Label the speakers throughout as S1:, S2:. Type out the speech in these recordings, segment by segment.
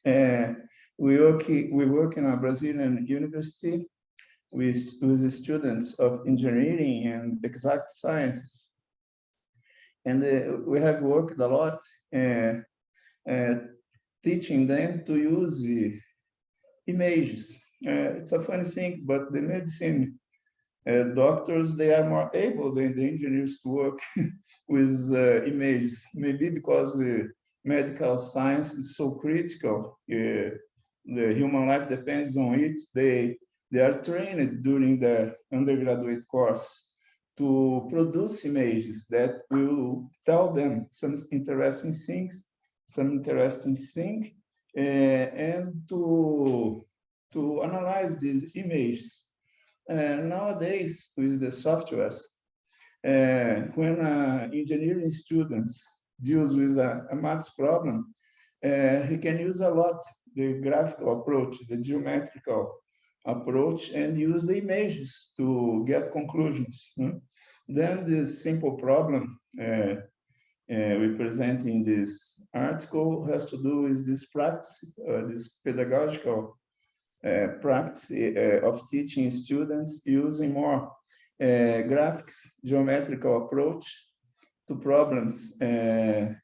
S1: Uh, we work in a Brazilian university with the students of engineering and exact sciences. And we have worked a lot uh, teaching them to use images. It's a funny thing, but the medicine doctors, they are more able than the engineers to work with images. Maybe because the medical science is so critical, the human life depends on it. They are trained during their undergraduate course to produce images that will tell them some interesting things, and to analyze these images. Nowadays, with the softwares, when engineering students deals with a maths problem, he can use a lot the graphical approach, the geometrical approach, and use the images to get conclusions. Then this simple problem we present in this article has to do with this practice, this pedagogical practice of teaching students using more graphics, geometrical approach to problems. In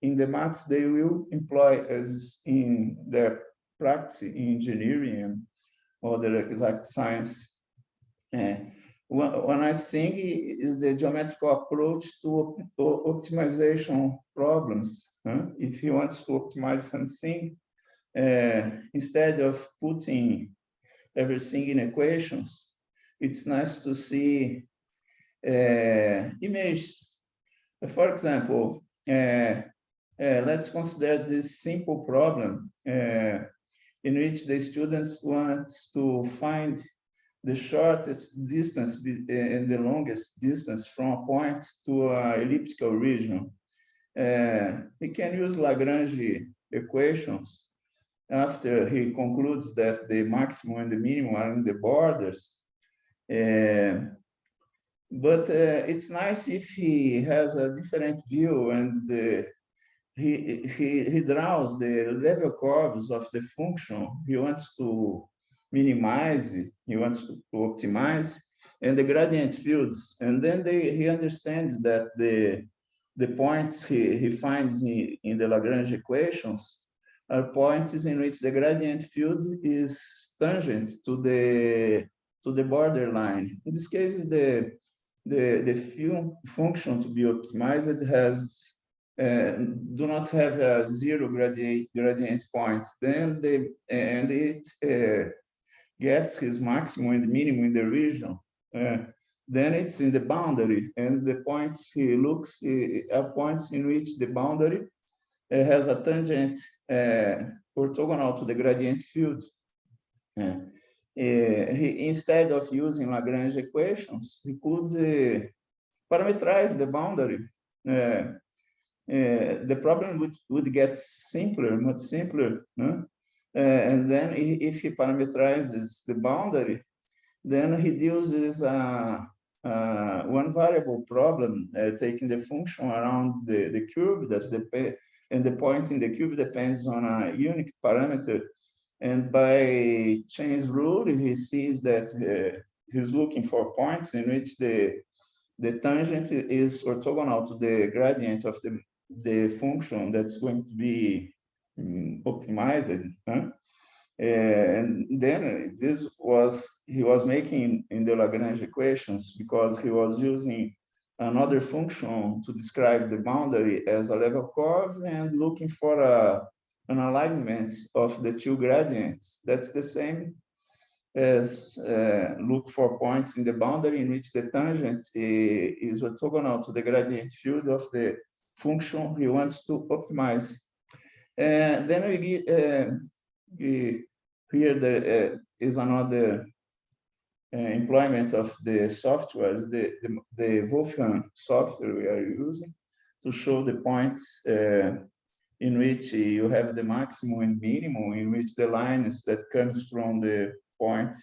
S1: the maths, they will employ as in their practice in engineering and other exact science. When I think is the geometrical approach to optimization problems. If he wants to optimize something, instead of putting everything in equations, it's nice to see images. For example, let's consider this simple problem in which the students want to find the shortest distance and the longest distance from a point to an elliptical region. We can use Lagrange equations after he concludes that the maximum and the minimum are in the borders. But it's nice if he has a different view and he draws the level curves of the function he wants to minimize, he wants to optimize, and the gradient fields. And then he understands that the points he finds in the Lagrange equations are points in which the gradient field is tangent to the borderline. In this case, is the function to be optimized has do not have a zero gradient point. Then it gets his maximum and minimum in the region. Then it's in the boundary, and the points he looks are points in which the boundary has a tangent orthogonal to the gradient field. Instead of using Lagrange equations, he could parameterize the boundary. The problem would get simpler, much simpler. And then if he parameterizes the boundary, then he deals with one variable problem, taking the function around the curve and the point in the curve depends on a unique parameter. And by Chain's rule, he sees that he's looking for points in which the tangent is orthogonal to the gradient of the function that's going to be optimized. And then he was making in the Lagrange equations because he was using another function to describe the boundary as a level curve and looking for an alignment of the two gradients. That's the same as look for points in the boundary in which the tangent is orthogonal to the gradient field of the function he wants to optimize. And then here there is another employment of the software, the Wolfram software we are using to show the points in which you have the maximum and minimum, in which the lines that comes from the point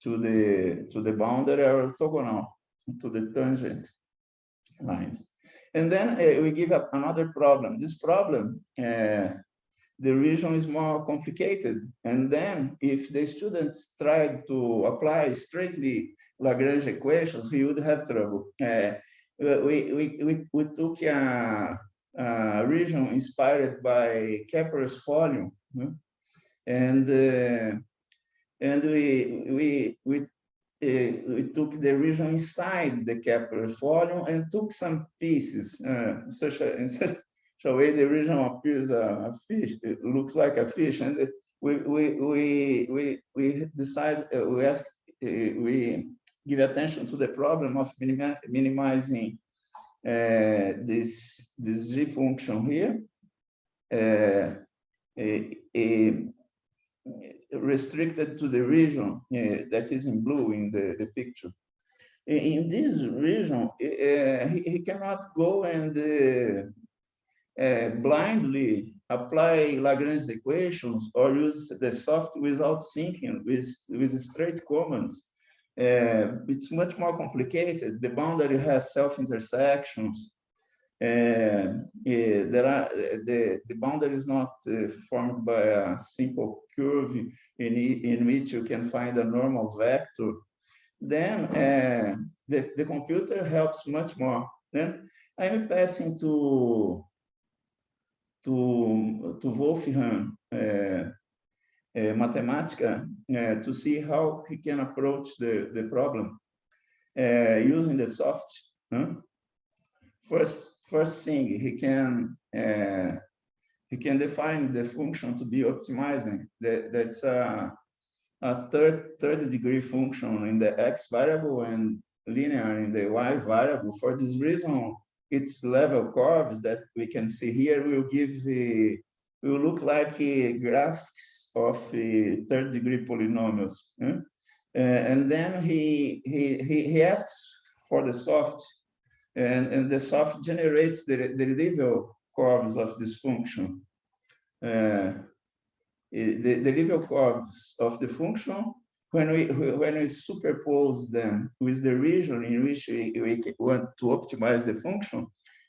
S1: to the boundary are orthogonal to the tangent lines. And then we give up another problem. This problem, the the region is more complicated. And then if the students tried to apply straightly Lagrange equations, he would have trouble. We took a region inspired by Kepler's volume, and we took the region inside the Kepler volume and took some pieces, in such a way the region appears a fish. It looks like a fish, and we decide we give attention to the problem of minimizing this G function here, restricted to the region that is in blue in the picture. In this region, he cannot go and blindly apply Lagrange equations or use the soft without thinking with straight commands. It's much more complicated. The boundary has self-intersections. The boundary is not formed by a simple curve in which you can find a normal vector. Then the computer helps much more. Then I'm passing to Wolfram Mathematica to see how he can approach the problem using the soft. First thing, he can define the function to be optimizing. That's a third degree function in the x variable and linear in the y variable. For this reason, its level curves that we can see here will look like graphics of third degree polynomials. And then he asks for the soft, and the soft generates the level curves of this function. The level curves of the function, when we superpose them with the region in which we want to optimize the function,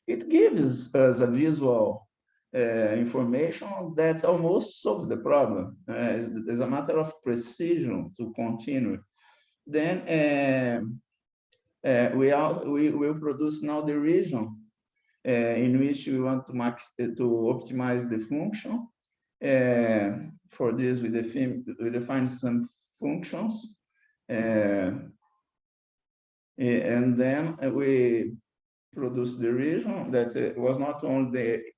S1: it gives us a visual information that almost solves the problem. It's a matter of precision to continue. Then we will produce now the region in which we want to optimize the function. For this, we define some functions, and then we produce the region that was not only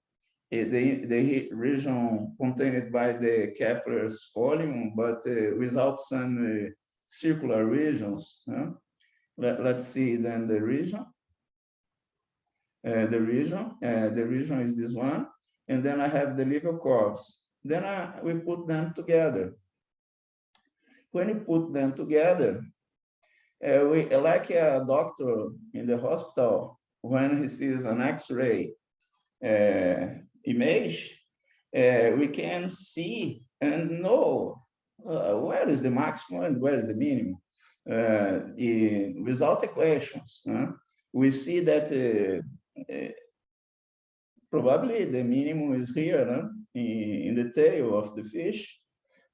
S1: the region contained by the Kepler's volume, but without some circular regions. Let's see then the region. The region is this one, and then I have the level curves. Then we put them together. When we put them together, we like a doctor in the hospital when he sees an X-ray image, we can see and know where is the maximum and where is the minimum without equations. We see that probably the minimum is here in the tail of the fish,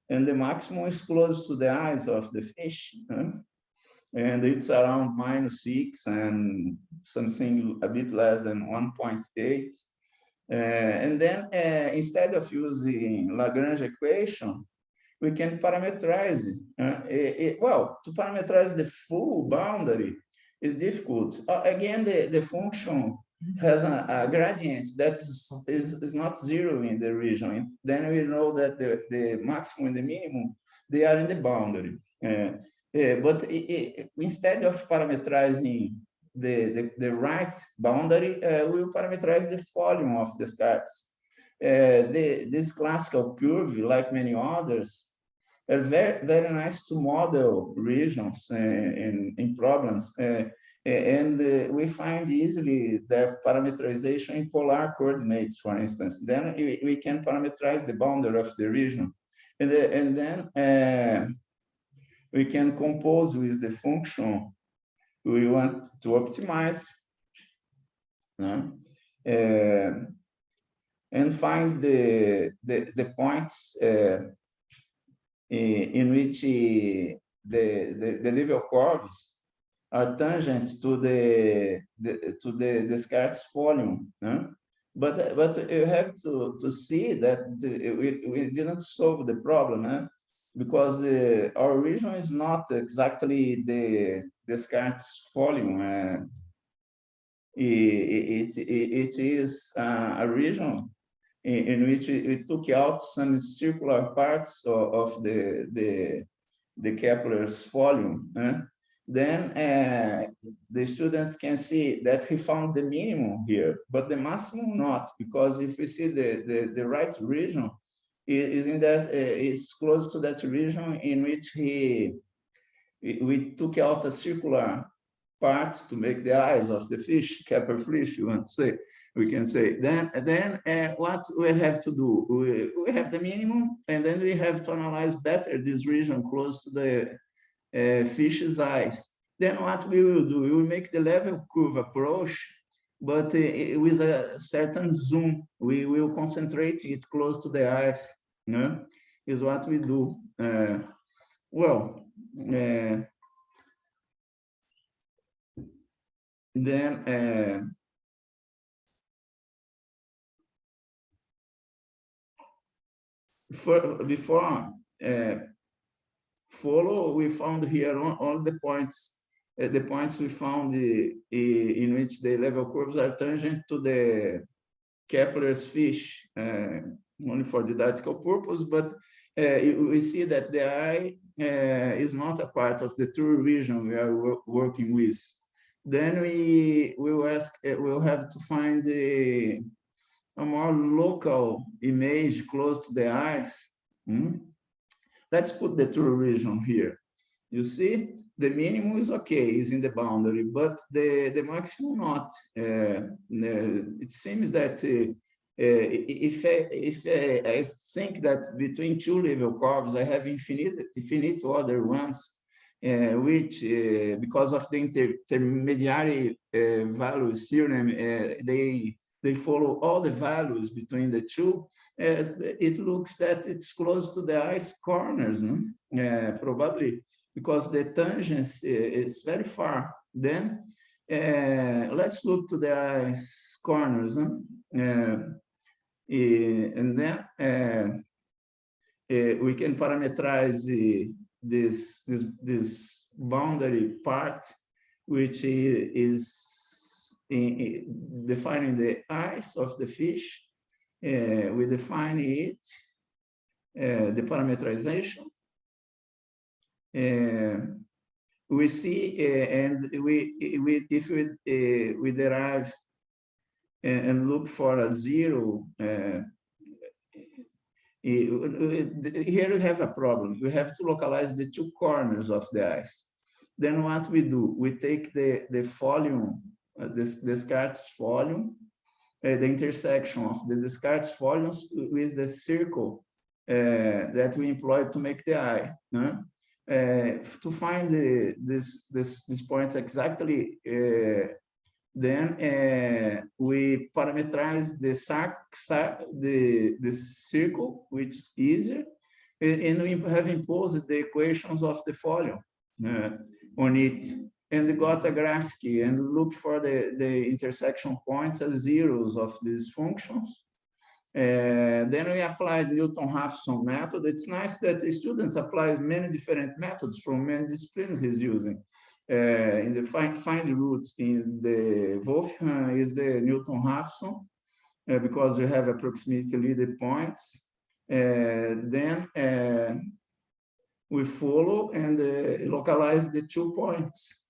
S1: and the maximum is close to the eyes of the fish. And it's around -6 and something a bit less than 1.8. And then instead of using Lagrange equation, we can parameterize it. Well, to parameterize the full boundary is difficult. Again, the function has a gradient that is not zero in the region. Then we know that the maximum and the minimum, they are in the boundary. But instead of parameterizing the right boundary, we'll parameterize the volume of the scarps. This classical curve, like many others, are very nice to model regions in problems. And we find easily the parameterization in polar coordinates, for instance. Then we can parameterize the boundary of the region. And then we can compose with the function we want to optimize. and find the points in which the level curves are tangent to the Descartes volume. But you have to see that we didn't solve the problem, because our region is not exactly the Descartes volume. It is a region in which we took out some circular parts of the Kepler's volume. Then the student can see that he found the minimum here, but the maximum not, because if we see the right region, is in that it's close to that region in which we took out a circular part to make the eyes of the fish, Kepler fish, you want to say, we can say. Then what we have to do? We have the minimum, and then we have to analyze better this region close to the fish's eyes. Then what we will do? We will make the level curve approach, but with a certain zoom. We will concentrate it close to the eyes. Is what we do. Then before follow, we found here all the points we found in which the level curves are tangent to the Kepler's fish, only for didactical purpose, but we see that the eye is not a part of the true region we are working with. Then we'll have to find a more local image close to the eyes. Let's put the true region here. You see, the minimum is okay, is in the boundary, but the maximum not. It seems that if I think that between two level curves, I have infinite other ones, which, because of the intermediary values theorem, they follow all the values between the two. It looks that it's close to the eyes corners, probably because the tangents is very far. Then let's look to the eyes corners, and then we can parameterize this boundary part, which is defining the eyes of the fish. We define it, the parameterization. We see, and if we derive and look for a zero, here we have a problem. We have to localize the two corners of the eyes. Then what we do? We take the volume, this Descartes volume, the intersection of the Descartes volumes with the circle that we employed to make the eye. To find these points exactly, then we parameterize the circle, which is easier, and we have imposed the equations of the volume on it, and got a graphic and look for the intersection points as zeros of these functions. Then we applied Newton-Raphson method. It's nice that the students apply many different methods from many disciplines he's using. In the find roots in the Wolfram is the Newton-Raphson, because you have approximately the points. Then we follow and localize the 2 points,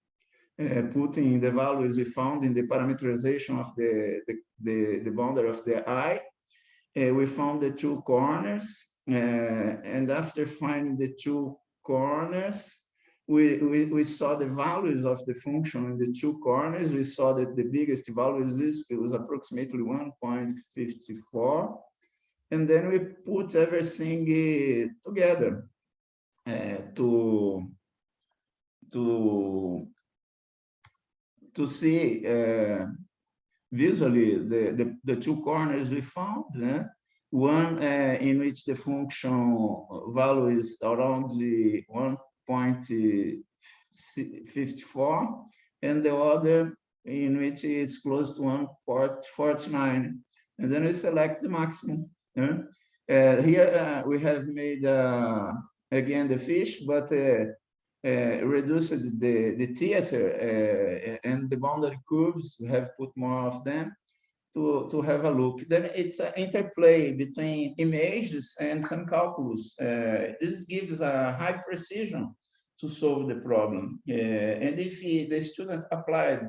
S1: putting the values we found in the parameterization of the boundary of the eye. We found the 2 corners, and after finding the 2 corners, we saw the values of the function in the 2 corners. We saw that the biggest value was approximately 1.54, and then we put everything together to see visually the two corners we found. One in which the function value is around the 1.54, and the other in which it's close to 1.49. And then we select the maximum. Here we have made, again, the fish, but reduced the theater and the boundary curves. We have put more of them to have a look. Then it's an interplay between images and some calculus. This gives a high precision to solve the problem. And if the student applied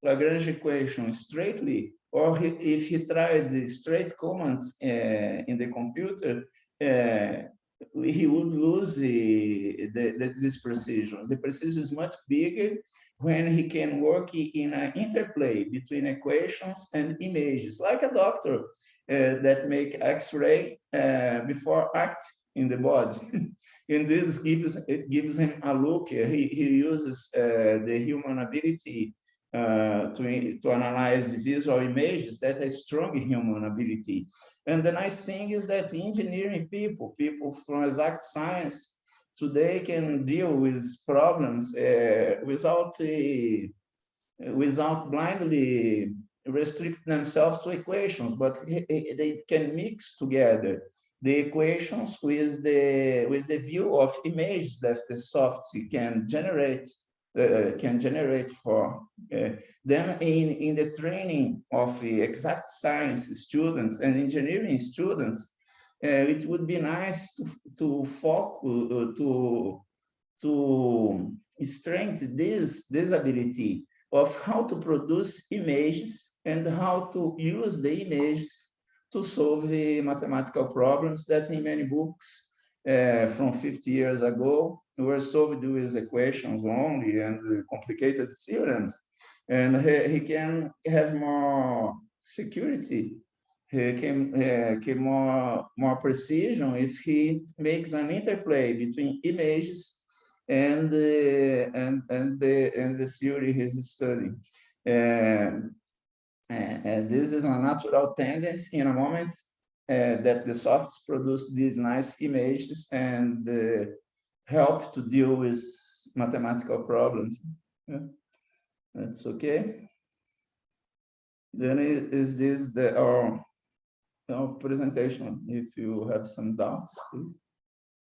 S1: Lagrange equation straightly, or if he tried the straight commands in the computer, he would lose this precision. The precision is much bigger when he can work in an interplay between equations and images, like a doctor that make X-ray before act in the body. And this gives him a look. He uses the human ability to analyze visual images that are strong human ability. And the nice thing is that engineering people from exact science today can deal with problems without blindly restrict themselves to equations, but they can mix together the equations with the view of images that the software can generate for. Then in the training of exact science students and engineering students, it would be nice to focus, to strengthen this ability of how to produce images and how to use the images to solve the mathematical problems that in many books from 50 years ago were solved with equations only and complicated theorems. And he can have more security, he can more precision if he makes an interplay between images and the theory he's studying. And this is a natural tendency in a moment that the softs produce these nice images and help to deal with mathematical problems. That's okay. Then is this our presentation? If you have some doubts, please.